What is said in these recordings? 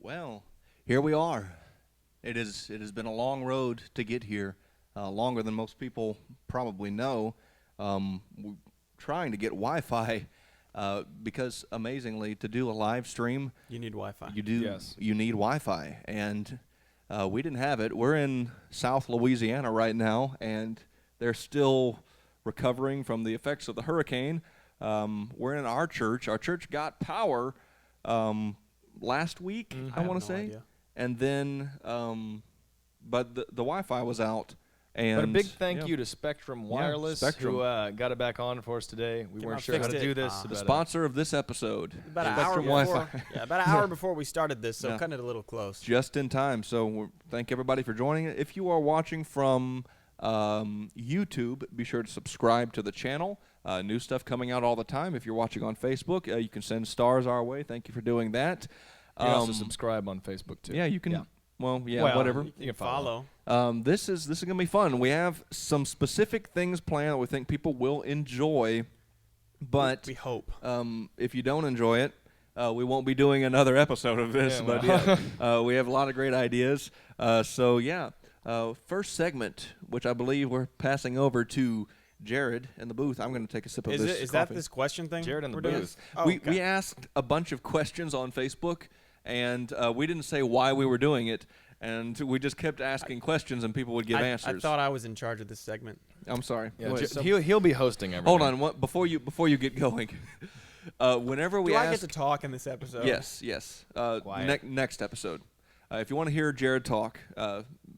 Well, here we are. It has been a long road to get here, longer than most people probably know. We're trying to get Wi-Fi because, amazingly, to do a live stream, You need Wi-Fi. You need Wi-Fi, and we didn't have it. We're in South Louisiana right now, and they're still recovering from the effects of the hurricane. We're in our church. Our church got power last week, I want to say. Idea. And then, but the Wi-Fi was out. And But a big thank you to Spectrum Wireless, Spectrum. who got it back on for us today. We weren't sure how fixed to it. do this. The the but, sponsor of this episode, About an hour Spectrum before. Wi-Fi. Yeah, about an hour before we started this, so Yeah. cutting it a little close. Just in time. So thank everybody for joining. If you are watching from YouTube, be sure to subscribe to the channel. New stuff coming out all the time. If you're watching on Facebook, you can send stars our way. Thank you for doing that. you can also subscribe on Facebook, too. Yeah, you can. Yeah. Well, Well, whatever. You can Follow. This is gonna be fun. We have some specific things planned that we think people will enjoy, but We hope. if you don't enjoy it, we won't be doing another episode of this. Yeah, But yeah, we have a lot of great ideas. First segment, which I believe we're passing over to Jared in the booth. I'm going to take a sip of Is this. that coffee. this question thing? Jared in the we're doing? booth. Oh, we okay. asked a bunch of questions on Facebook, and we didn't say why we were doing it, and we just kept asking questions, and people would give I answers. thought I was in charge of this segment. I'm sorry. Yeah, Wait, he'll be hosting everything. hold on. Before you get going, whenever we Do ask, I get to talk in this episode? yes. Quiet. Next episode. If you want to hear Jared talk,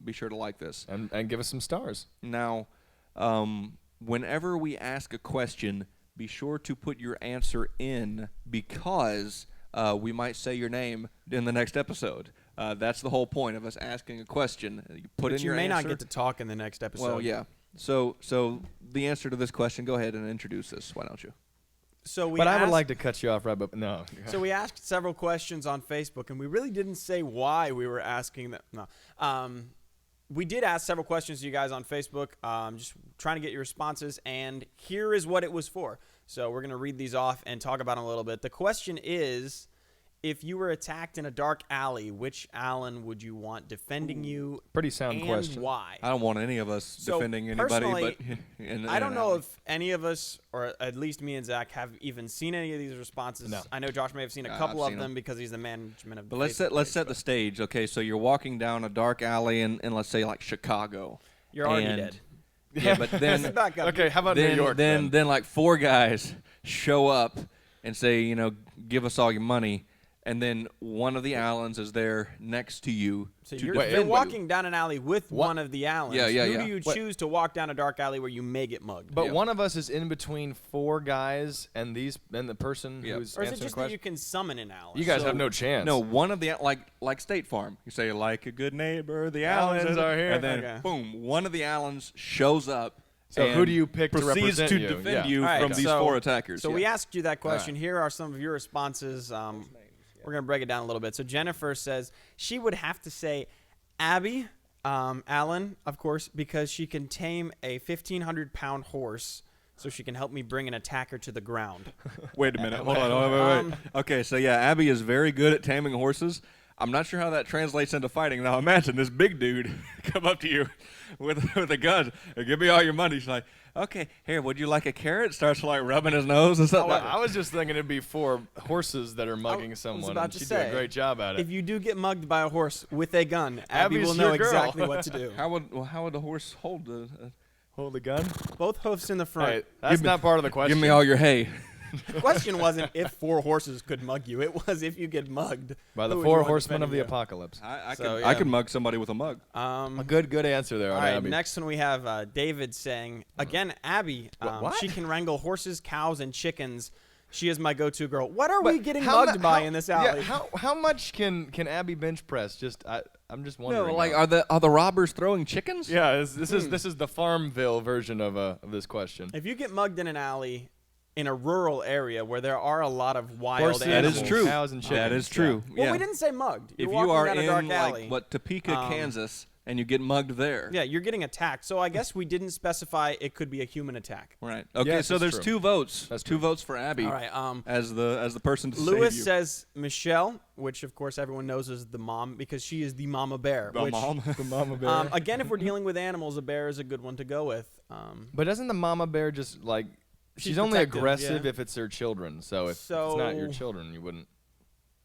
be sure to like this. And give us some stars. Now, whenever we ask a question, be sure to put your answer in because we might say your name in the next episode. That's the whole point of us asking a question. You put But in you your may answer. not get to talk in the next episode. Well, yeah. So the answer to this question, go ahead and introduce this. Why don't you? So But I would asked- like to cut you off right, but no. So we asked several questions on Facebook, and we really didn't say why we were asking them. No. We did ask several questions to you guys on Facebook, just trying to get your responses, and here is what it was for. So we're going to read these off and talk about them a little bit. The question is, if you were attacked in a dark alley, which Alan would you want defending you, Pretty sound and question. why? I don't want any of us So, defending anybody, personally, but in I don't an know alley. if any of us, or at least me and Zach, have even seen any of these responses. No. I know Josh may have seen a I've couple of seen them them. because he's the management of the But let's Facebook set page, the stage. Okay, so you're walking down a dark alley in let's say like Chicago. You're already and- dead. Yeah, but Let's then back up. Okay, how about New then, York? then like four guys show up and say, give us all your money, and then one of the Allens is there next to you So to you're, defend you're you. walking down an alley with What? one of the Allens. Yeah, yeah, Who yeah. do you Wait. choose to walk down a dark alley where you may get mugged? But Yeah. one of us is in between four guys and the person Yeah. who's or is it answering just that questions. you can summon an Allen? You guys So- have no chance. No, one of the like State Farm. You say like a good neighbor, the Allens Allens are here. and then Okay. boom, one of the Allens shows up. So and who do you pick to proceeds represent to you? defend Yeah. you All right, from these so- four attackers? So yeah. we asked you that question. right. Here are some of your responses. We're going to break it down a little bit. So Jennifer says she would have to say Abby Allen, of course, because she can tame a 1,500-pound horse, so she can help me bring an attacker to the ground. Wait a minute. Hold on. Wait. Okay, so yeah, Abby is very good at taming horses. I'm not sure how that translates into fighting. Now imagine this big dude come up to you with a gun and give me all your money. She's like, okay, here, would you like a carrot? Starts like rubbing his nose and stuff. I was just thinking it'd be four horses that are mugging someone. about and to she'd say, do a great job at it. If you do get mugged by a horse with a gun, Abby Abby's will know your girl. exactly what to do. How would the horse hold the? Hold the gun. Both hoofs in the front. Hey, that's not part of the question. Give me all your hay. The question wasn't if four horses could mug you. It was if you get mugged. By the who would four you want horsemen of defending the you? apocalypse. I So, I yeah. could mug somebody with a mug. A good answer there All on right, Abby. next one we have David saying, again, Abby, What? she can wrangle horses, cows, and chickens. She is my go-to girl. What are But we getting how mugged mu- by how- in this yeah, alley? how much can Abby bench press? I'm just wondering. No, like now. are the robbers throwing chickens? yeah, this is the Farmville version of this question. If you get mugged in an alley in a rural area where there are a lot of wild Horses, That animals. is true. cows and That chickens, is true. Well, yeah. we didn't say mugged. If You're you walking are down a in dark alley. like Topeka, Kansas, and you get mugged there. Yeah, you're getting attacked. So I guess we didn't specify it could be a human attack. Right. Okay. Yes, so that's there's true. 2 votes. That's two true. votes for Abby. All right. As the person to Lewis save you. says Michelle, which of course everyone knows is the mom because she is the mama bear. The which, mom. The mama bear. Again, if we're dealing with animals, a bear is a good one to go with. But doesn't the mama bear just like She's she's only protective, aggressive yeah. if it's her children. So if it's not your So- children, you wouldn't.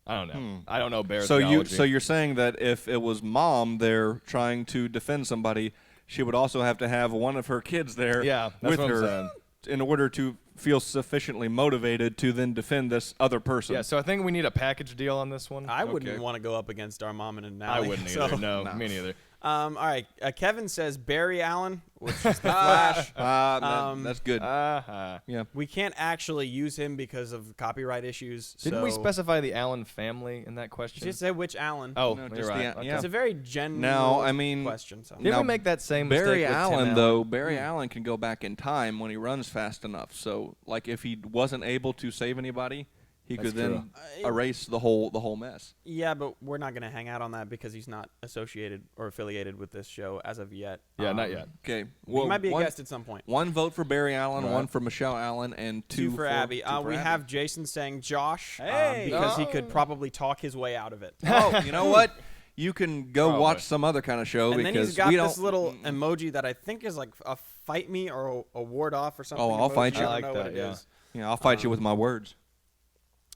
I don't know. I don't know bear So theology. you're saying that if it was mom there trying to defend somebody, she would also have to have one of her kids there Yeah, that's with what I'm her saying. in order to feel sufficiently motivated to then defend this other person. Yeah, so I think we need a package deal on this one. I wouldn't Okay. want to go up against our mom in an I alley. wouldn't so- either. No, No. me neither. All right. Kevin says Barry Allen, which is the Flash. That's good. Yeah. We can't actually use him because of copyright issues. Didn't we so- specify the Allen family in that question? Just say which Allen. Oh, No, you're just right. the- Okay. yeah. It's a very general Now, I mean, question. So. Didn't Now, we make that same Barry mistake with Tim Allen, Allen? though, Barry Allen can go back in time when he runs fast enough. So, like, if he wasn't able to save anybody, he That's could then erase the whole mess. Yeah, but we're not going to hang out on that because he's not associated or affiliated with this show as of yet. Yeah, not yet. Okay. He might be a one, guest at some point. One vote for Barry Allen, Right. one for Michelle Allen, and two for Abby. two for We Abby. have Jason saying Josh Hey! because he could probably talk his way out of it. Oh, you know what? You can go Probably. watch some other kind of show And then because he's got we this don't. little emoji that I think is like a fight me or a ward off or something. Oh, I'll emoji. fight you. I I don't like know that, what it yeah. is. Yeah, I'll fight you with my words.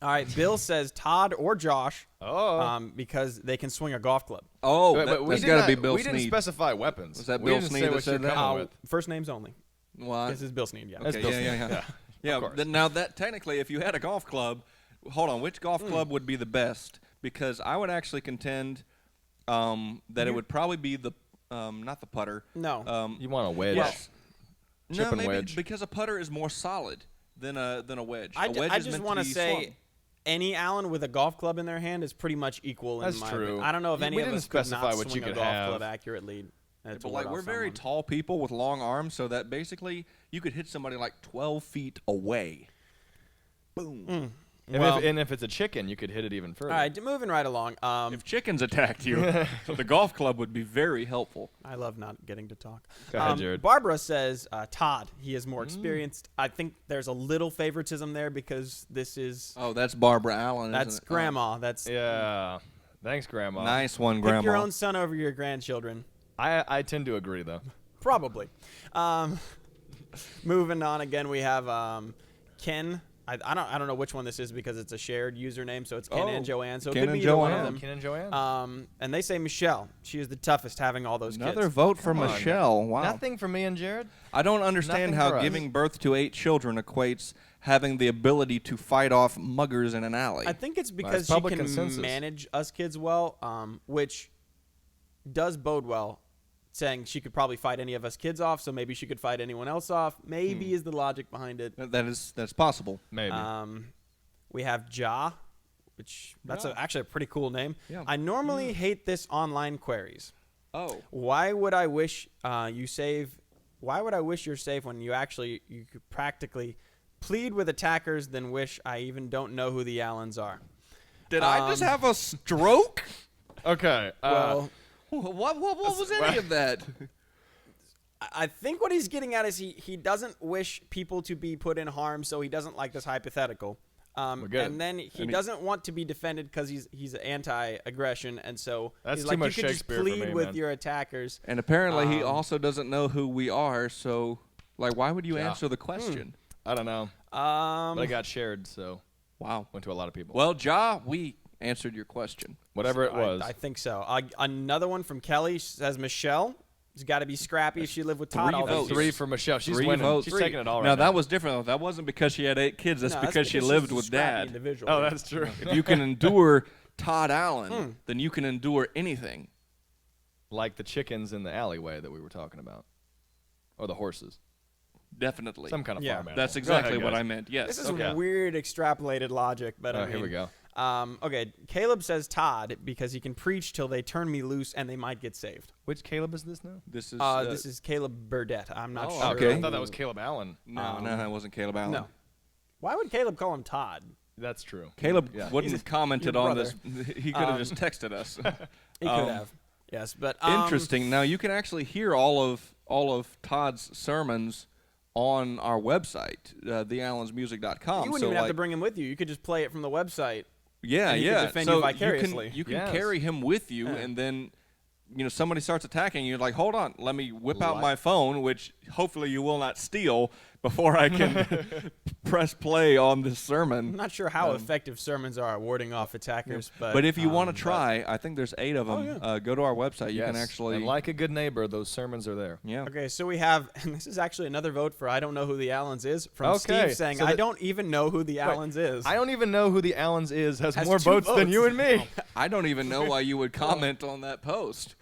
All right, Bill says Todd or Josh Oh. because they can swing a golf club. Oh, But that, we has did got to not- be Bill We didn't Snead. specify weapons. Was that we Bill didn't Snead say that what said you're that? coming with. First names only. What? This is Bill Snead, yeah. That's Okay, Bill yeah, Snead. yeah. Yeah, course. now that technically, if you had a golf club, hold on, which golf club would be the best? Because I would actually contend that it would probably be the not the putter. No. You want a wedge? Yes. Chip No, and maybe wedge. because a putter is more solid than a wedge. I A wedge is just meant want to to be say swung. any Allen with a golf club in their hand is pretty much equal That's in my true. opinion. I don't know if We any of didn't us could specify not what you swing a could golf have. club accurately. But like we're very tall people with long arms, so that basically you could hit somebody like 12 feet away. Boom. If it's a chicken, you could hit it even further. All right, moving right along. If chickens attacked you, the golf club would be very helpful. I love not getting to talk. Go ahead, Jared. Barbara says Todd. He is more experienced. I think there's a little favoritism there because this is Oh, that's Barbara Allen. that's isn't it? grandma. That's Yeah. Thanks, Grandma. Oh, nice one, pick Grandma. your own son over your grandchildren. I tend to agree, though. Probably. Moving on again, we have Ken. I don't know which one this is because it's a shared username, so it's Ken Oh, and Joanne. So Ken it could and be either one Joanne. of them. Ken and Joanne? And they say Michelle. She is the toughest, having all those Another kids. vote for Come on. Michelle. Wow. Nothing for me and Jared? I don't understand Nothing for how us. giving birth to 8 children equates having the ability to fight off muggers in an alley. I think it's because she public can consensus. manage us kids well, which does bode well. Saying she could probably fight any of us kids off, so maybe she could fight anyone else off. Maybe is the logic behind it. That's possible. Maybe. We have Ja, which that's Ja. actually a pretty cool name. Yeah. I normally hate this online queries. Oh. Why would I wish you save? Why would I wish you're safe when you could practically plead with attackers, then wish I even don't know who the Allens are? Did I just have a stroke? okay. Well, What was any of that? I think what he's getting at is he doesn't wish people to be put in harm, so he doesn't like this hypothetical. good. And then he doesn't want to be defended because he's anti-aggression, and so That's he's too like, much you could Shakespeare just for plead me, with man. your attackers. And apparently he also doesn't know who we are, so like why would you Ja. answer the question? I don't know. But I got shared, so Wow. went to a lot of people. Well, Ja, we answered your question. Whatever it was. I think so. Another one from Kelly says Michelle. She's got to be scrappy if she lived with Todd all votes. those 3 years. for Michelle. She's 3 winning. votes. She's 3. taking it all right now, now. that was different, though. That wasn't because she had 8 kids. That's No, because she she's lived a with scrappy Dad. individual. Oh, that's true. If you can endure Todd Allen, then you can endure anything. Like the chickens in the alleyway that we were talking about. Or the horses. Definitely. Some kind of Yeah. farm animal. That's Go exactly ahead, what guys. I meant. Yes. This is Okay. weird extrapolated logic, but I Oh, here we mean, go. Okay, Caleb says Todd because he can preach till they turn me loose and they might get saved. Which Caleb is this now? This is. This is Caleb Burdett. I'm not Oh, sure. okay. I thought that was Caleb Allen. no, that wasn't Caleb Allen. No. Why would Caleb call him Todd? That's true. Caleb Yeah. wouldn't have commented your on this. He could have just texted us. He could have. Yes, but Interesting. Now you can actually hear all of Todd's sermons on our website, theallensmusic.com. You wouldn't even have to bring him with you. You could just play it from the website. Yeah, and he yeah. can defend so you vicariously. You can Yes. carry him with you, Yeah. and then somebody starts attacking you. Like, hold on, let me whip out Li- my phone, which hopefully you will not steal before I can press play on this I'm sermon. not sure how effective sermons are at warding off attackers, But if you want to but- try, I think there's 8 of them. Go to our website. You Yes. can actually. And like a good neighbor, those sermons are there. Yeah. Okay, so we have, and this is actually another vote for I don't know who the Allens is from Okay, Steve saying so I that- don't even know who the Allens is. I don't even know who the Allens is. Has Has more 2 votes than you votes. and me. I don't even know why you would comment on that post.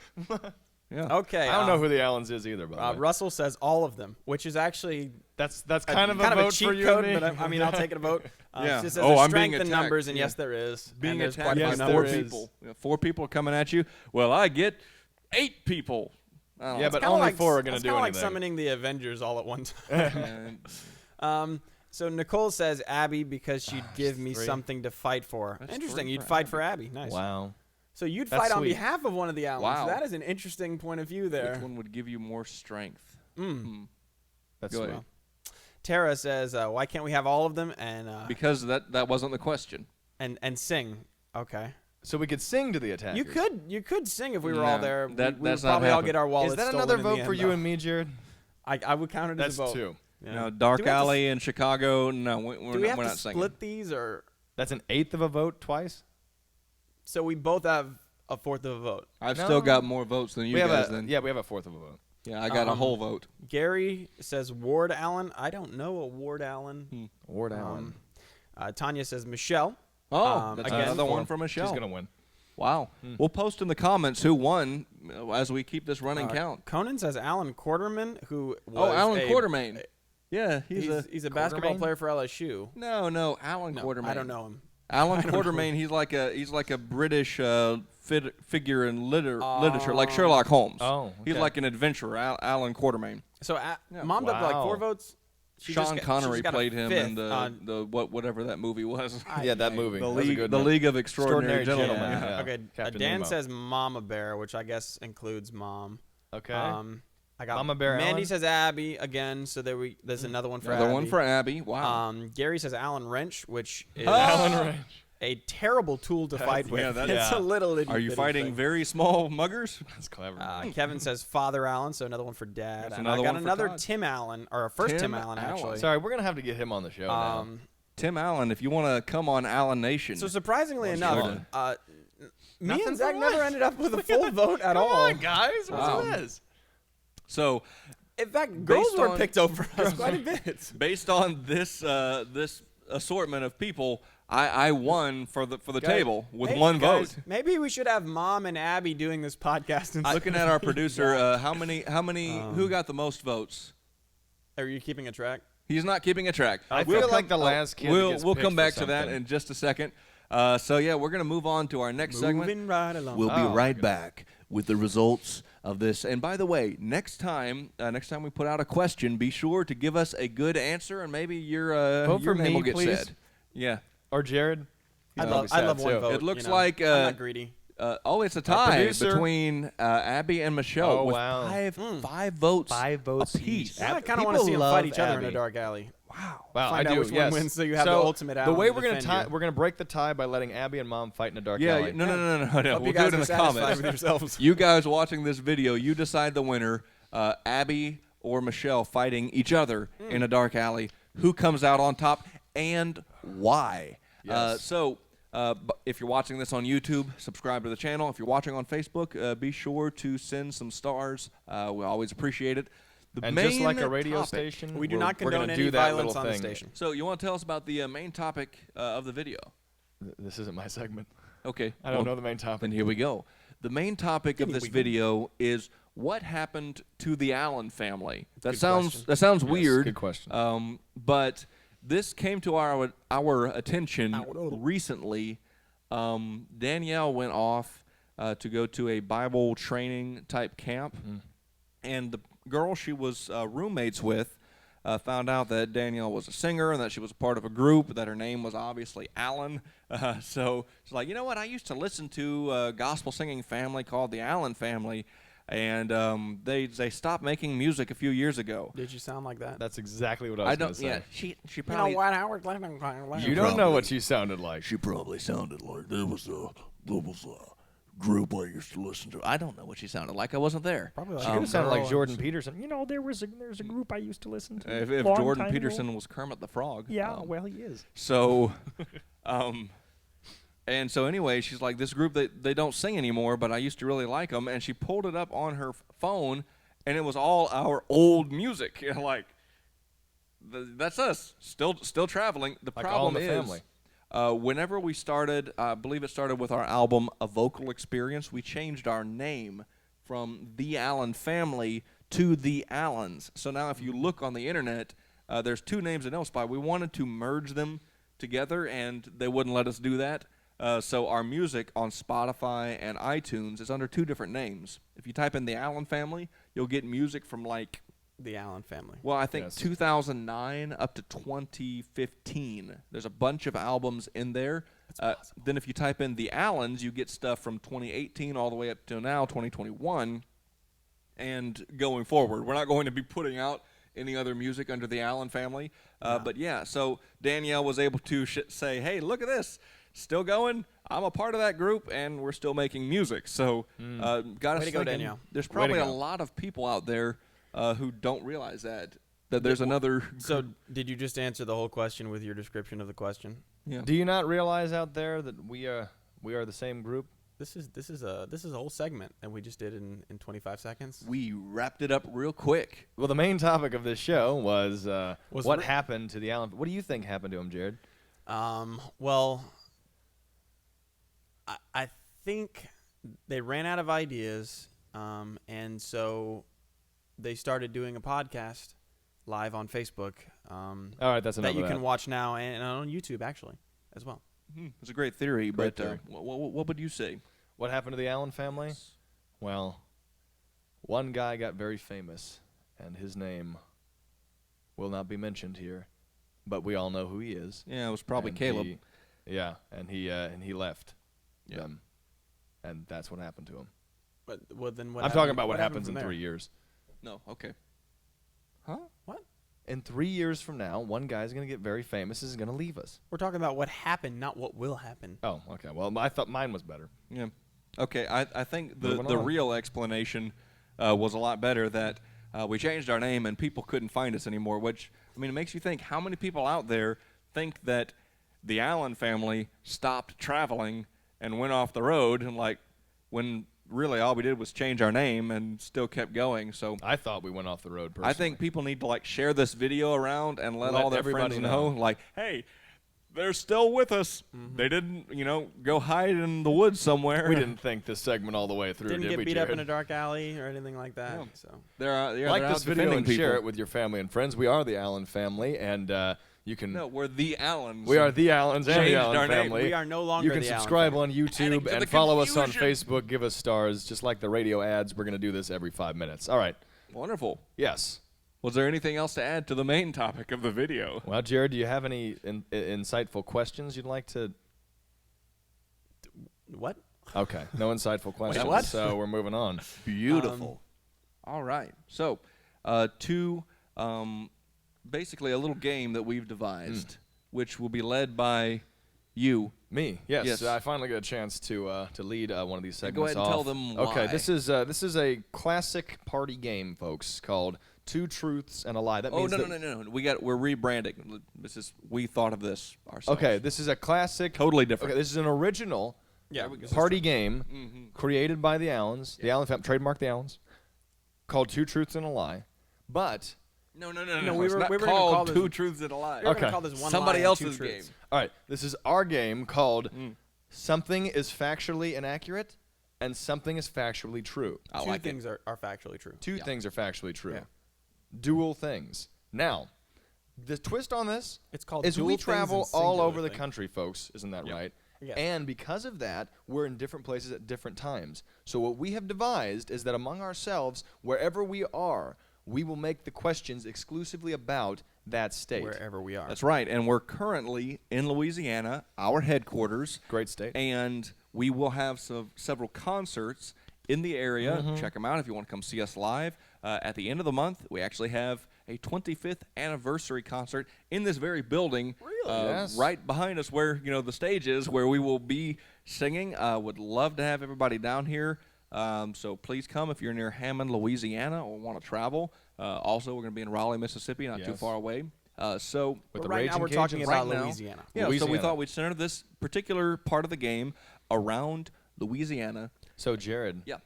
Yeah. Okay, I don't know who the Allens is either. By the way. Russell says all of them, which is actually That's kind of a kind of vote a cheat for you code, and me. but I mean I'll take it a vote. Yeah. It just says Oh, there's I'm being strength in attacked. numbers, and Yeah. yes, there is. Being and there's attacked quite a by few Yes, 4 there numbers. is. people. 4 people coming at you. Well, I get 8 people. I don't Yeah, know. but Kinda only like, 4 are going to it's do kinda like anything. summoning the Avengers all at one time. And So Nicole says Abby because she'd give me 3. something to fight for. That's Interesting. 3 You'd for fight for Abby. Nice. Wow. So you'd That's fight on sweet. behalf of one of the Allens. Wow. That is an interesting point of view which there. one would give you more strength? That's Go sweet. ahead. Tara says, "Why can't we have all of them and Because that wasn't the question. and sing?" Okay. So we could sing to the attackers. You could sing if we were all No, there. that- we would that's not probably all happening. get our wallets Is that stolen another in the vote end, for you though. and me, Jared? I would count it That's as a vote. 2. Yeah. No, Dark Do we have to Alley in Chicago. No, we're Do we not, have we're to not singing. split these, or That's an 1/8 of a vote twice. so we both have a fourth of a vote? I've No. still got more votes than you we have guys. a Then yeah, we have a 1/4 of a vote. yeah, I got a whole vote. Gary says Ward Allen. I don't know a Ward Allen. Ward Allen. Tanya says Michelle. Oh, that's again, another one for Michelle. She's gonna win. Wow. We'll post in the comments who won as we keep this running count. Conan says Alan Quarterman, who Oh, was Alan a, Quartermain. Yeah, He's a basketball Quartermain? player for LSU. no, Alan No, Quartermain. I don't know him. Alan Quartermain. He's like a British figure in literature, like Sherlock Holmes. Oh, He's okay. like an adventurer. Alan Quartermain. So Mom dubbed like 4 Wow. votes. She Sean just Connery got a played him in fifth. the whatever that movie was. Yeah, that movie. the That was a League, good the one. League of Extraordinary, Extraordinary Gentlemen. Gentlemen. Okay, Captain Dan Nemo. says Mama Bear, which I guess includes Mom. Okay. I got Mama Bear Mandy Allen? says Abby again, so there's another one for Another Abby. one for Abby. Wow. Gary says Alan Wrench, which is Alan Wrench. a terrible tool to fight with. yeah, that- it's yeah. a little. Are you itty-bitty fighting thing. very small muggers? That's clever. Kevin says Father Allen, so another one for Dad. That's And another I got one for another Todd. Tim Allen, or a first Tim Tim Allen Allen. actually. Sorry, we're gonna have to get him on the show now. Tim Allen, if you want to come on Allen Nation. So surprisingly What's enough, going me Nothing and Zach for never us. ended up with a full vote at Come all. on, guys. What's Wow. this? So In fact, girls Based were on- picked over us quite a bit. based on this this assortment of people, I won for the Guys, table with Hey, one guys, vote. Maybe we should have Mom and Abby doing this podcast. And Looking at our producer, how many who got the most votes? Are you keeping a track? He's not keeping a track. I feel like the last kid that We'll gets we'll picked come for back to that something. in just a second. So yeah, we're gonna move on to our next segment. Moving right along. We'll Oh, be my right goodness. back with the results of this. And by the way, next time we put out a question, be sure to give us a good answer, and maybe your Vote your for name me, will get please. said. Yeah. Or Jared. I He's love, probably I love sad, one too. vote. It looks you know. like, I'm not greedy. It's a tie producer- between Abby and Michelle Oh, with wow. five votes. 5 votes apiece. Yeah, I kind of People want to see them fight love each other in a Abby. dark alley. Wow. Wow, Find I out do. which one yes. wins, so you have the ultimate The Allen way to we're gonna defend tie, you. we're gonna break the tie by letting Abby and Mom fight in a dark Yeah, alley. no. Hope We'll you do guys it in are the satisfied comments. with yourselves. You guys watching this video, you decide the winner, Abby or Michelle fighting each other in a dark alley. Who comes out on top and why? Yes. If you're watching this on YouTube, subscribe to the channel. If you're watching on Facebook, be sure to send some stars. We always appreciate it. The And main just like a radio topic- station, We do we're- not we're gonna condone do any that violence little on the thing. station. So you want to tell us about the main topic of the video? This isn't my segment. Okay. I don't know the main topic. Then here we go. The main topic of this video is what happened to the Allen family. That Good sounds question. weird. Good question. But this came to our attention recently. Danielle went off to go to a Bible training type camp, and the girl she was roommates with found out that Danielle was a singer and that she was a part of a group, that her name was obviously Allen. So she's like, you know what? I used to listen to a gospel singing family called the Allen Family, and they stopped making music a few years ago. Did you sound like that? That's exactly what I was going to say. Yeah, she probably. Howard? You don't know what she sounded like. She probably sounded like there was a group I used to listen to. I don't know what she sounded like. I wasn't there. Probably She like could have sounded like girl. Jordan Peterson. You know, there's a group I used to listen to. If long Jordan time Peterson ago. was Kermit the Frog. Yeah, well, he is. So, and so anyway, she's like, this group, they don't sing anymore, but I used to really like them. And she pulled it up on her phone, and it was all our old music. And like, that's us, still traveling. The Like All in problem the is, Family. whenever we started, I believe it started with our album A Vocal Experience, we changed our name from The Allen Family to The Allens. So now if you look on the internet, there's two names in Elspy. We wanted to merge them together, and they wouldn't let us do that. So our music on Spotify and iTunes is under two different names. If you type in The Allen Family, you'll get music from like, The Allen Family. well, I think Yes. 2009 up to 2015. There's a bunch of albums in there. Then if you type in The Allens, you get stuff from 2018 all the way up to now, 2021, and going forward. We're not going to be putting out any other music under The Allen Family. But yeah, so Danielle was able to say, hey, look at this. Still going. I'm a part of that group, and we're still making music. So got us Way to go, thinking, Danielle. there's Way to probably a go. lot of people out there who don't realize that there's another. So, did you just answer the whole question with your description of the question? Yeah. Do you not realize out there that we are the same group? This is a whole segment that we just did in 25 seconds. We wrapped it up real quick. Well, the main topic of this show was what re- happened to the Allen. What do you think happened to him, Jared? Well, I think they ran out of ideas, and so they started doing a podcast live on Facebook All right, that's enough that you of can watch now and on YouTube actually as well. It's a great theory, Great but theory. what would you say? What happened to the Allen family? Well, one guy got very famous, and his name will not be mentioned here, but we all know who he is. Yeah, it was probably And Caleb. he left Yeah. them, and that's what happened to him. But well, then what I'm happened- talking about what happened happens in from there? 3 years. No, okay. Huh? What? In 3 years from now, one guy's going to get very famous and is going to leave us. We're talking about what happened, not what will happen. Oh, okay. Well, I thought mine was better. Yeah. Okay, I think the Moving on. real explanation was a lot better, that we changed our name and people couldn't find us anymore, which, I mean, it makes you think how many people out there think that the Allen family stopped traveling and went off the road, and like, when really all we did was change our name and still kept going. So I thought we went off the road personally. I think people need to like share this video around and let all their everybody friends know, like, hey, they're still with us. They didn't, go hide in the woods somewhere. we didn't think this segment all the way through, Didn't did get we, beat up in Jared? a dark alley or anything like that. No. So They're Like they're this out video defending and people. share it with your family and friends. We are the Allen family, and you can. No, we're the Allens. We are the Allens and Changed the Allen our name. family. we are no longer You can the Allen subscribe family. on YouTube Adding to and the follow us on confusion. Facebook. Give us stars, just like the radio ads. We're going to do this every 5 minutes. All right. Wonderful. Yes. Was there anything else to add to the main topic of the video? Well, Jared, do you have any insightful questions you'd like to? What? Okay, no insightful questions. what? So we're moving on. Beautiful. All right. So, basically a little game that we've devised, which will be led by you. Me, yes. Yes. I finally get a chance to lead one of these segments Go ahead and off. tell them Okay, why. this is a classic party game, folks, called Two Truths and a Lie. That Oh means no, that, no! We're rebranding. We thought of this ourselves. Okay, this is a classic. Totally different. Okay, this is an original Yeah. party game created by the Allens, the Allen family, trademark the Allens, called Two Truths and a Lie. But No, we it's were- not we were gonna called call this- Two Truths and a Lie. We were gonna Okay. call this one Somebody lie and two else's game. truths. all right, this is our game called Something is Factually Inaccurate and Something is Factually True. I Two like it. things are factually true. Two things are factually true. Yeah. Dual things. Now, the twist on this It's called is dual we things travel and all singular over the things. country, folks. Isn't that right? Yes. And because of that, we're in different places at different times. So what we have devised is that among ourselves, wherever we are, we will make the questions exclusively about that state. Wherever we are. That's right. And we're currently in Louisiana, our headquarters. Great state. And we will have several concerts in the area. Check them out if you want to come see us live. At the end of the month, we actually have a 25th anniversary concert in this very building. Really? Yes. Right behind us where, the stage is, where we will be singing. Would love to have everybody down here. So please come if you're near Hammond, Louisiana, or want to travel. Also, we're going to be in Raleigh, Mississippi, not too Yes. far away. So With But the right now Raging we're talking Cajuns? about Right now. Louisiana. yeah, so we Louisiana. thought we'd center this particular part of the game around Louisiana. So, Jared, Yeah.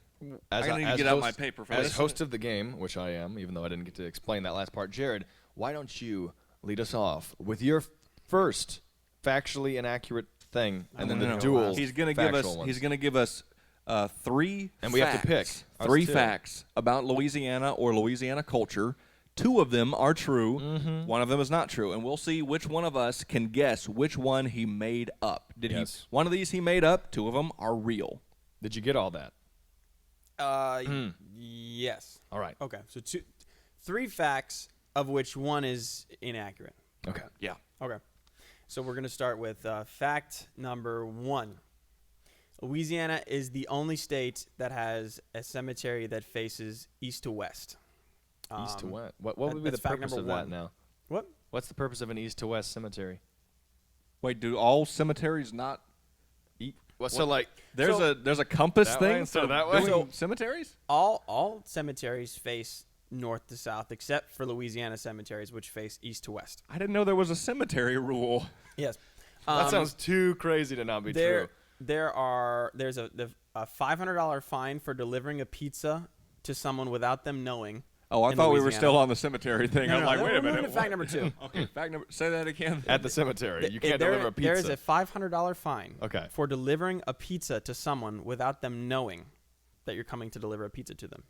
as I need to as get out host, my paper for as this. host of the game, which I am, even though I didn't get to explain that last part, Jared, why don't you lead us off with your first factually inaccurate thing, and then No, the no. dual He's going to give us. factual ones. He's going to give us 3 And we have to pick. facts, Us 3 too. facts about Louisiana or Louisiana culture. 2 of them are true. Mm-hmm. 1 of them is not true, and we'll see which one of us can guess which one he made up. Did Yes. he? One of these he made up. 2 of them are real. Did you get all that? Yes. All right. Okay. So 3 facts, of which 1 is inaccurate. Okay. Yeah. Okay. So we're going to start with fact number 1. Louisiana is the only state that has a cemetery that faces east to west. East to Um, west. What would be the that's fact purpose number of that 1. now? What? What's the purpose of an east to west cemetery? Wait, do all cemeteries not? So like There's So- a compass That way thing instead for of that way? doing So- cemeteries? All cemeteries face north to south, except for Louisiana cemeteries, which face east to west. I didn't know there was a cemetery rule. Yes. that sounds too crazy to not be true. There's a $500 fine for delivering a pizza to someone without them knowing. Oh, I in thought we were Louisiana. still on the cemetery thing. No, I'm no, like, no, wait we're a minute. moving to fact number 2. Okay, fact number. Say that again. At the cemetery, you can't deliver a pizza. There is a $500 fine Okay. for delivering a pizza to someone without them knowing that you're coming to deliver a pizza to them.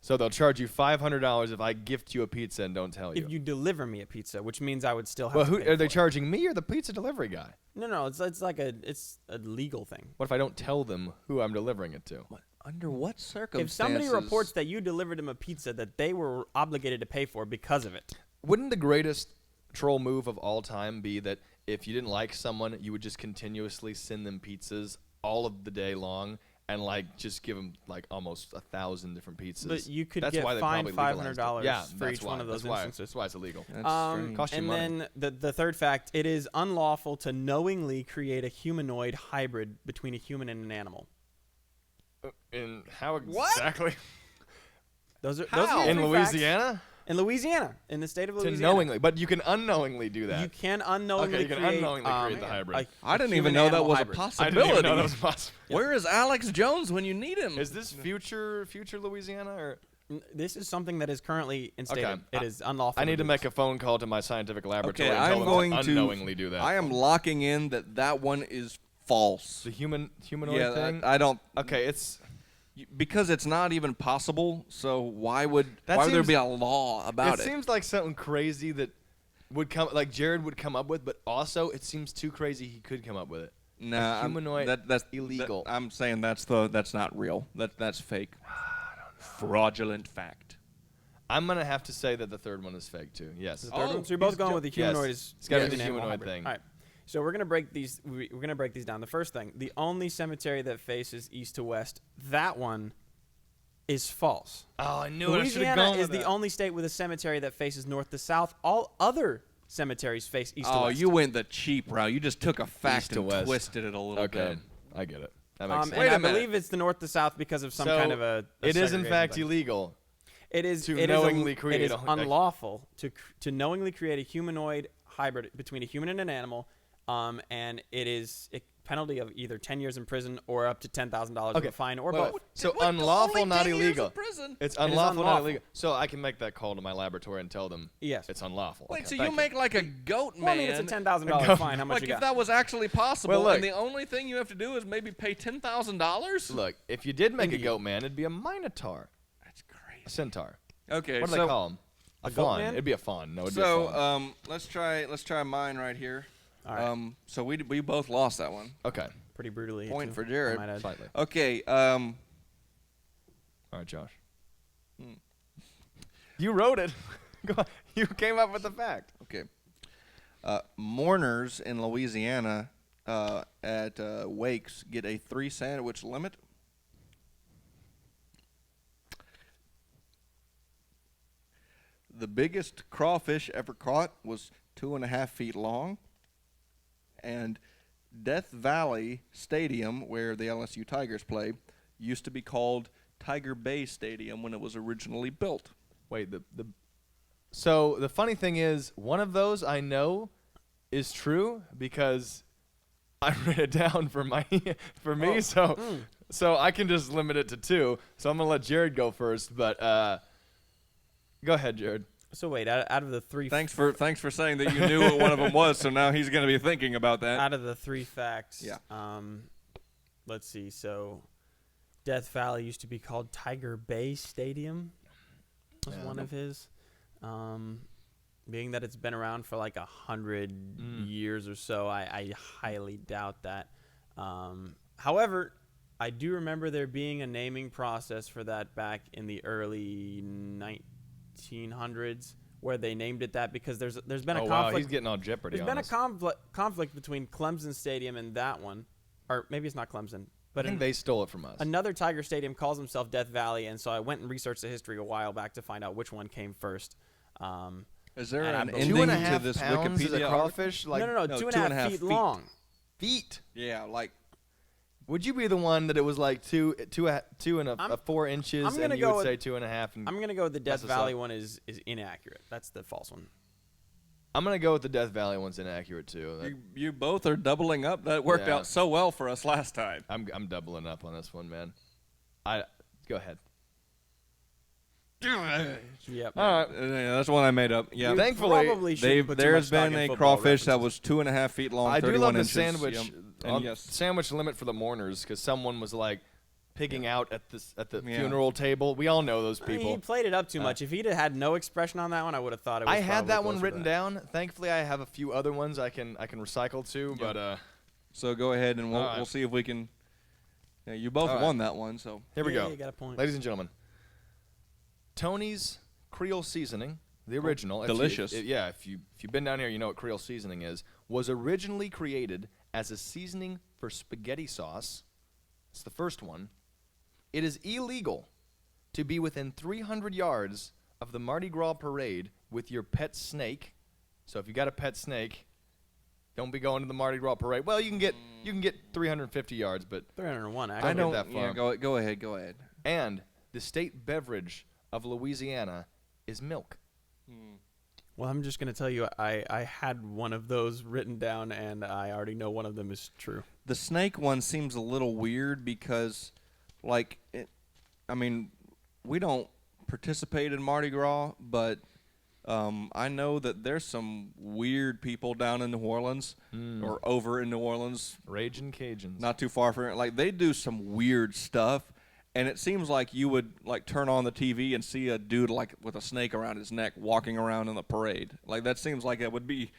So they'll charge you $500 if I gift you a pizza and don't tell you. If you deliver me a pizza, which means I would still have Well, to who pay are they for it. charging me or the pizza delivery guy? No, it's a legal thing. What if I don't tell them who I'm delivering it to? Under what circumstances? If somebody reports that you delivered them a pizza that they were obligated to pay for because of it, Wouldn't the greatest troll move of all time be that if you didn't like someone, you would just continuously send them pizzas all of the day long and like just give them like almost 1,000 different pizzas? But you could That's get why they fined probably legalized it. $500 Yeah, for that's each one why. of those That's why. instances. That's why it's illegal. That's strange. Cost you and money. then the third fact, it is unlawful to knowingly create a humanoid hybrid between a human and an animal. And how exactly? Those are How? the In three facts. Louisiana? In Louisiana, in the state of To Louisiana. knowingly, but you can unknowingly do that. You can unknowingly Okay, you can create, unknowingly create the hybrid. I didn't even know that was a I possibility. didn't even know that was possible. Where is Alex Jones when you need him? Is this future Louisiana or? This is something that is currently instated. Okay. It is unlawful. I need to do make this. a phone call to my scientific laboratory. Okay, and tell I'm them going to to unknowingly do that. I am locking in that one is false. The humanoid Yeah, thing. I don't Okay, it's because it's not even possible. So why would That there seems- be a law about it it? seems like something crazy that would come like Jared would come up with, but also it seems too crazy he could come up with it. Nah, a humanoid that's illegal. I'm saying that's not real. That's fake. Fraudulent fact. I'm gonna have to say that the third one is fake too. Yes. The third Oh, one? So you're both he's going jo- with the Yes. humanoid is It's gotta is be the an animal humanoid hybrid. thing. All right. So we're gonna break these. We're gonna break these down. The first thing, the only cemetery that faces east to west, that one is false. Oh, I knew it. I should have Louisiana gone is with the that. only state with a cemetery that faces north to south. All other cemeteries face east to Oh, west. you went the cheap route. You just took a fact East to and west. twisted it a little Okay, bit. I get it. That makes sense. Wait and a I minute. believe it's the north to south because of some So, kind of a it is in segregation fact thing. illegal. It is to it is knowingly create It is a- unlawful to knowingly create a humanoid hybrid between a human and an animal, and it is a penalty of either 10 years in prison or up to $10,000 of Okay, a fine or wait, both. So What, unlawful, only not 10 years in illegal. prison? It's It is unlawful, not unlawful. illegal. So I can make that call to my laboratory and tell them Yes. it's unlawful. Wait, Okay, so thank you make like a goat Well, man? I mean, it's a $10,000 fine. How much Like you if got? that was actually possible, Well, look. and the only thing you have to do is maybe pay $10,000. Look, if you did make a goat man, it'd be a minotaur, That's a crazy. centaur. Okay, What do so they call them? A goat fawn. man? It'd be a fawn. No, it'd be a so fawn. let's try mine right here. All right. So we both lost that one. Okay, Pretty brutally. Point too, for I Jared. might add. slightly. Okay. All right, Josh. You wrote it. Go on. You came up with the fact. Okay. Mourners in Louisiana at wakes get a 3 sandwich limit. The biggest crawfish ever caught was 2.5 feet long. And Death Valley Stadium, where the LSU Tigers play, used to be called Tiger Bay Stadium when it was originally built. Wait, so the funny thing is, one of those I know is true because I wrote it down for me. So I can just limit it to 2. So I'm gonna let Jared go first, but go ahead, Jared. So wait, out of the 3 Thanks for saying that you knew what one of them was. So now he's going to be thinking about that. out of the 3 facts, Yeah. let's see. So Death Valley used to be called Tiger Bay Stadium. Was Yeah. one of his. Being that it's been around for like 100 years or so, I highly doubt that. However, I do remember there being a naming process for that back in the early 1900s where they named it that because there's been a Oh wow, conflict. he's getting all Jeopardy There's on been us. a conflict between Clemson Stadium and that one, or maybe it's not Clemson, but I think they stole it from us. another Tiger Stadium calls himself Death Valley, and so I went and researched the history a while back to find out which one came first. Is there And I an believe- ending 2.5 to this pounds is a Wikipedia? crawfish? Like no, no, 2.5 feet long. feet. Yeah, like Would you be the one that it was like two and I'm- a 4 inches, I'm gonna and you go would with- say 2.5? And I'm gonna go with the Death Mess us Valley up. one is inaccurate. That's the false one. I'm gonna go with the Death Valley one's inaccurate too. you both are doubling up. That worked Yeah. out so well for us last time. I'm doubling up on this one, man. Go ahead. Yep. All right. Yeah, that's one I made up. Yeah, You Thankfully, probably shouldn't put too there's much stock been in a football crawfish that references. was 2.5 feet long. I do 31 love the inches. sandwich. Yep. On And yes, sandwich limit for the mourners because someone was like pigging out at the Yeah. funeral table. We all know those I mean, people. he played it up too much. If he'd have had no expression on that one, I would have thought it was I had probably that one closer to written that. down. Thankfully, I have a few other ones I can recycle too. But so go ahead and we'll All right. we'll see if we can. Yeah, you both All right. won that one. So here we Yeah, go, you got a point. ladies and gentlemen. Tony's Creole seasoning, the original, if you- delicious. if you've been down here, you know what Creole seasoning is. Was originally created as a seasoning for spaghetti sauce. It's the first one. It is illegal to be within 300 yards of the Mardi Gras parade with your pet snake. So if you got a pet snake, don't be going to the Mardi Gras parade. Well, you can get 350 yards, but 301, I actually. don't- that Yeah, far. go ahead. and the state beverage of Louisiana is milk. Well, I'm just going to tell you, I had one of those written down, and I already know one of them is true. The snake one seems a little weird because, like, I mean, we don't participate in Mardi Gras, but I know that there's some weird people down in New Orleans or over in New Orleans, Raging Cajuns. not too far from it. Like, they do some weird stuff, and it seems like you would, like, turn on the TV and see a dude, like, with a snake around his neck walking around in the parade. Like, that seems like it would be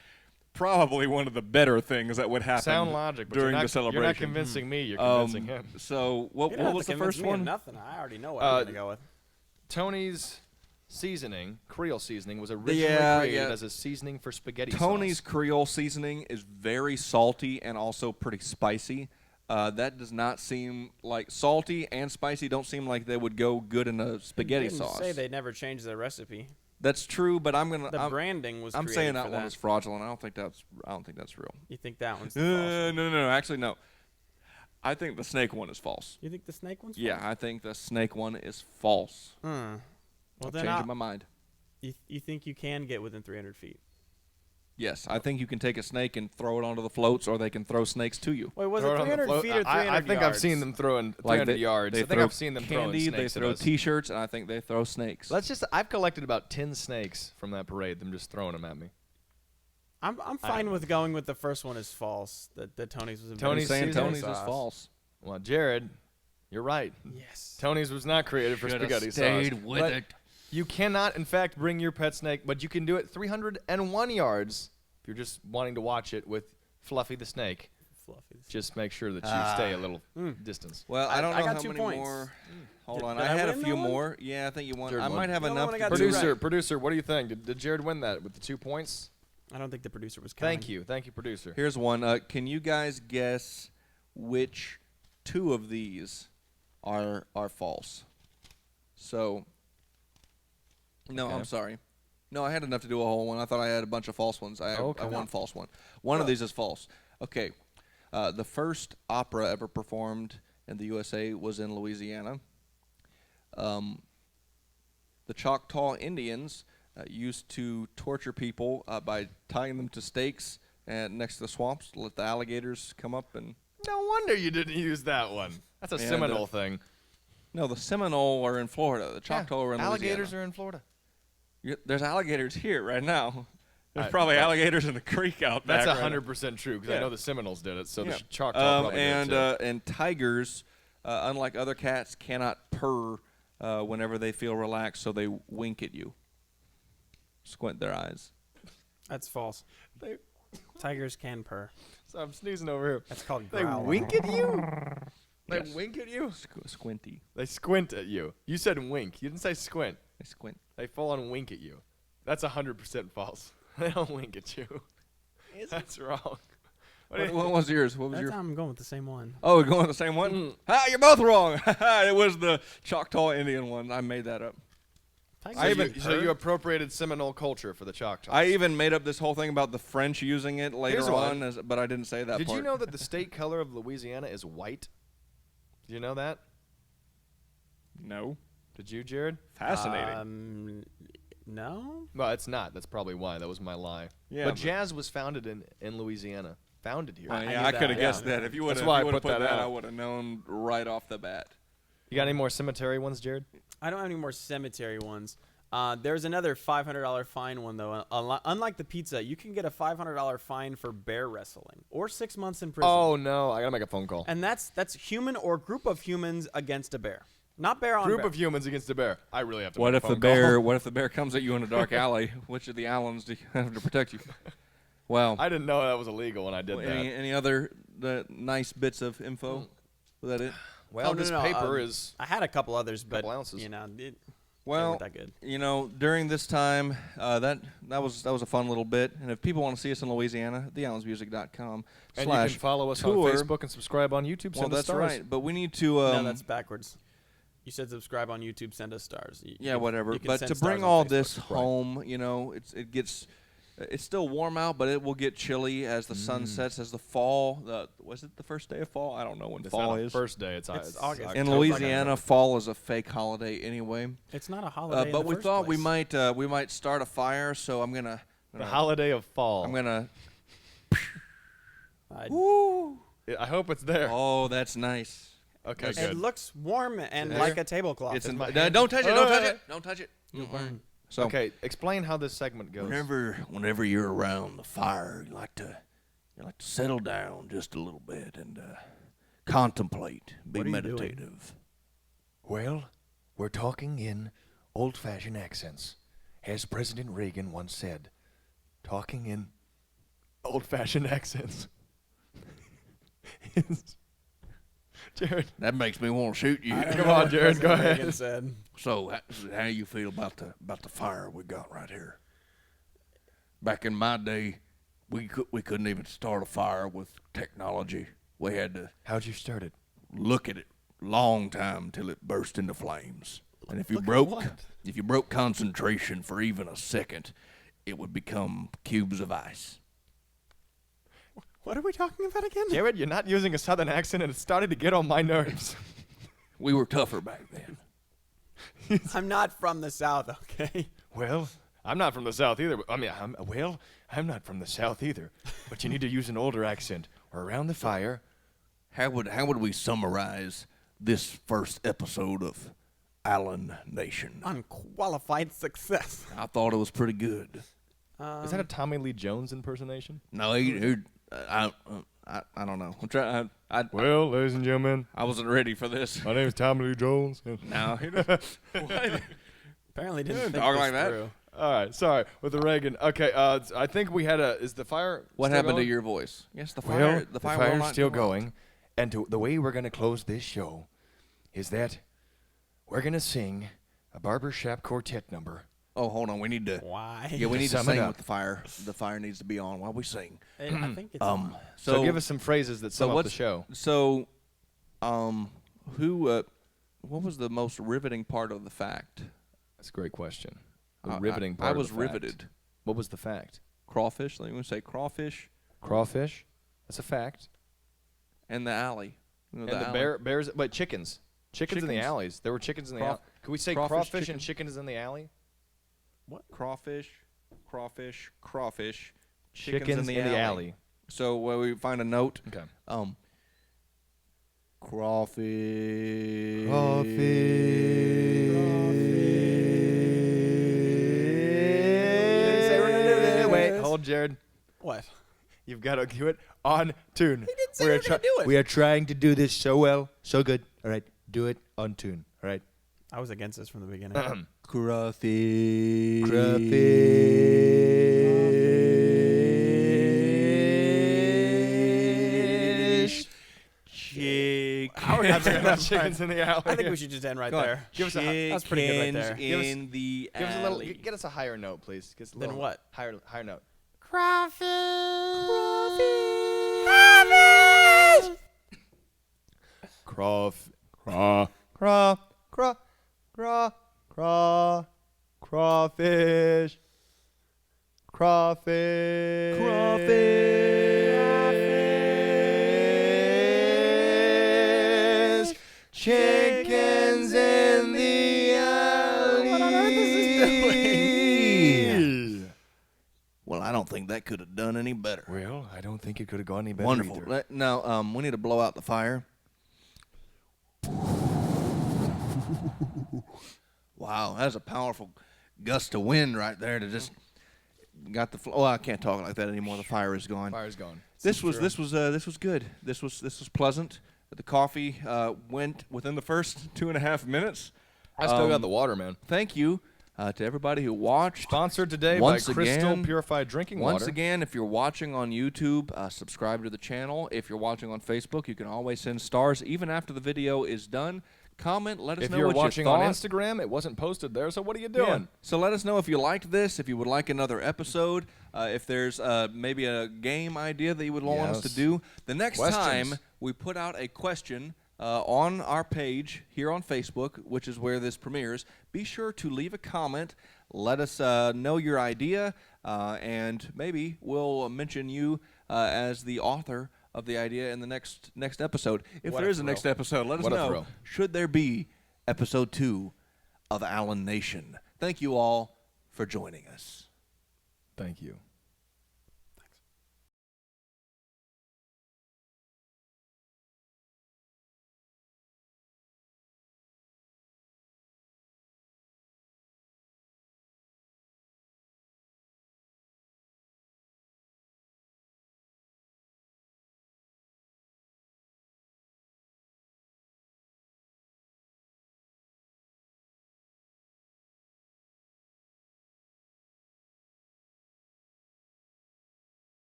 probably one of the better things that would happen Sound logic, but during you're not, the celebration. You're not convincing me. You're convincing him. So what You don't have was to the convince first me of one? Nothing. I already know what I'm going to go with. Tony's seasoning, Creole seasoning, was originally Yeah, created yeah. as a seasoning for spaghetti Tony's sauce. Creole seasoning is very salty and also pretty spicy. That does not seem like salty and spicy. Don't seem like they would go good in a spaghetti Didn't sauce. say they never changed their recipe. That's true, but I'm gonna. The branding was. I'm created saying for that one is fraudulent. I don't think that's real. You think that one's the false one? No. Actually, no. I think the snake one is false. You think the snake one's Yeah, I think the snake one is false. false? Well, I'm then changing my mind. you think you can get within 300 feet? Yes, I think you can take a snake and throw it onto the floats, or they can throw snakes to you. Wait, was Throw it it on the 300 float. feet or 300 I think yards? I've seen them throwing 300 Like they- yards. They I think throw I've seen them candy, throwing snakes they at throw us. T-shirts, and I think they throw snakes. I've collected about 10 snakes from that parade. Them just throwing them at me. I'm fine with going with the first one is false. That Tony's was a Tony's saying seasoning Tony's is sauce. false. Well, Jared, you're right. Yes. Tony's was not created for spaghetti sauce. But you cannot, in fact, bring your pet snake, but you can do it 301 yards if you're just wanting to watch it with Fluffy the snake. fluffies. Just make sure that you stay a little distance. Well, I don't know I got how 2 many points. more. Hold Did- on, did I I had a win few that one? more. Yeah, I think you won. Jared I won. might have The only enough one I to got do. two Producer, right. producer, what do you think? Did Jared win that with the 2 points? I don't think the producer was counting. Thank you, producer. Here's one. Can you guys guess which 2 of these are false? So, no, Okay. I'm sorry. No, I had enough to do a whole one. I thought I had a bunch of false ones. I have Okay. one false one. One of these is false. Okay. The first opera ever performed in the USA was in Louisiana. The Choctaw Indians used to torture people by tying them to stakes next to the swamps to let the alligators come up and. No wonder you didn't use that one. That's a And, Seminole thing. No, the Seminole are in Florida. The Choctaw are in alligators Louisiana. are in Florida. There's alligators here right now. There's I- probably that- alligators in the creek out That's back. right 100% true because I Yeah. know the Seminoles did it, so Yeah. the Choctaw probably and did too. and tigers, unlike other cats, cannot purr whenever they feel relaxed, so they wink at you, squint their eyes. That's false. They- Tigers can purr. So I'm sneezing over here. That's called They growling. wink at you? They Yes. wink at you? Squinty. They squint at you. You said wink. You didn't say squint. They squint. They full on wink at you. That's 100% false. They don't wink at you. That's wrong. What do you- What was yours? What was That's your? how I'm going with the same one. Oh, we're going with the same one. Mm. Ah, you're both wrong. It was the Choctaw Indian one. I made that up. Tigers So, even- so you appropriated Seminole culture for the Choctaws. I even made up this whole thing about the French using it Here's later one. on, but I didn't say that Did part. you know that the state color of Louisiana is white? Did you know that? No. Did you, Jared? Fascinating. No. Well, it's not. That's probably why. That was my lie. Yeah, but but- jazz was founded in Louisiana. Founded here. Yeah, knew I that, could have yeah. guessed that. If you would That's have why I put put that that, out. I would have known right off the bat. You got any more cemetery ones, Jared? I don't have any more cemetery ones. There's another $500 fine one though. Unlike the pizza, you can get a $500 fine for bear wrestling or 6 months in prison. Oh no, I gotta make a phone call. And that's human or group of humans against a bear, not bear on Group bear. of humans against a bear. I really have to. What make if a the phone bear? Call. What if the bear comes at you in a dark alley? Which of the Allens do you have to protect you? Well, I didn't know that was illegal when I did any other nice bits of info? Mm. Was that it? Well, Oh, no, this no, paper is. I had a couple others, but Couple ounces. you know, they Well, weren't that good. you know, during this time, that was a fun little bit. And if people want to see us in Louisiana, theallensmusic.com And you can follow us tour. on Facebook and subscribe on YouTube. Well, Send us that's stars. right. But we need to. No, that's backwards. You said subscribe on YouTube, send us stars. Yeah, whatever. you can But send to stars bring on all Facebook. this Right. home, you know, it's still warm out, but it will get chilly as the Mm. sun sets, as the fall. Was it the first day of fall? I don't know when It's fall not is. first day. It's It's August. In October. Louisiana, fall is a fake holiday anyway. It's not a holiday. in But the we first thought we place. might start a fire, so I'm gonna the holiday of fall. I'm gonna. I- Woo! I hope it's there. Oh, that's nice. Okay, It good. looks warm and There. like a tablecloth. It's in my no, hand. don't touch it! Don't Oh, touch yeah. it! Don't touch it! You'll burn. So Okay, explain how this segment goes. Whenever you're around the fire, you like to settle down just a little bit and contemplate, be What are you doing? meditative. Well, we're talking in old-fashioned accents, as President Reagan once said. Talking in old-fashioned accents. Jared, That makes me want to shoot you. come on, Jared, go Reagan ahead. said. So, how you feel about the fire we got right here? Back in my day, we couldn't even start a fire with technology. We had to How'd you start it? look at it long time till it burst into flames. And if you Look at broke what? if you broke concentration for even a second, it would become cubes of ice. What are we talking about again? Jared, you're not using a southern accent, and it's starting to get on my nerves. We were tougher back then. I'm not from the South, okay? Well, I'm not from the South either. I mean, I'm not from the South either. But you need to use an older accent. We're around the fire. How would we summarize this first episode of Allen Nation? Unqualified success. I thought it was pretty good. Is that a Tommy Lee Jones impersonation? No, I don't know. I'm trying. Well, ladies and gentlemen, I wasn't ready for this. my name is Tommy Lee Jones. No, Apparently didn't think Dog this like that? through. All right, sorry with the Reagan. Okay, I think we had a. Is the fire? What still happened to going? your voice? Yes, the Well, fire. the The fire will fire's not still go out. going, and the way we're gonna close this show is that we're gonna sing a barbershop quartet number. Oh, hold on. We need to. Why? Yeah, we need to Sum it sing up. with the fire. The fire needs to be on while we sing. I think it's on. So give us some phrases that sum up the what's show. So, who? What was the most riveting part of the fact? That's a great question. The I- riveting I part. of was the fact. riveted. What was the fact? Crawfish. Like we say, crawfish Crawfish. That's a fact. and the alley. You know, And the alley. bears, but chickens. Chickens in the Chickens. alleys. There were chickens in the Craw- alley. Can we say crawfish, crawfish chicken. and chickens in the alley? Crawfish, crawfish, crawfish. Chickens in the alley. So when we find a note, Okay. crawfish. Wait, hold, Jared. What? You've got to do it on tune. He didn't say we're gonna do it. We are trying to do this so well, so good. All right, do it on tune. All right. I was against this from the beginning. Crawfish. Crawfish. Chicken. How are we not talking about Chickens in the alley. I think we should just end right Go on. there. Give us a- that's pretty good right there. Chickens in the Give us a little. alley. Get us a higher note, please. Get us a Then little what? Higher note. Crawfish. Crawfish. Chickens in the alley. What on earth is this doing? Well, I don't think that could have done any better. Well, I don't think it could have gone any better Wonderful. either. Now, we need to blow out the fire. Wow, that's a powerful gust of wind right there to just got the. Oh, I can't talk like that anymore. The fire is gone. Fire's gone. This was good. This was pleasant. The coffee went within the first 2.5 minutes. I still got the water, man. Thank you to everybody who watched. Sponsored today Once by Crystal again- Purified Drinking Once Water. again, if you're watching on YouTube, subscribe to the channel. If you're watching on Facebook, you can always send stars even after the video is done. Comment, let us If know you're what watching you on thought. Instagram, it wasn't posted there, so what are you Yeah. doing? So let us know if you liked this, if you would like another episode, if there's maybe a game idea that you would want us to Yes. do. The next Questions. time we put out a question on our page here on Facebook, which is where this premieres, be sure to leave a comment. Let us know your idea, and maybe we'll mention you as the author of the idea in the next episode. If What there a is a next thrill. episode, let us What a know. thrill. Should there be episode 2 of Allen Nation? Thank you all for joining us. Thank you.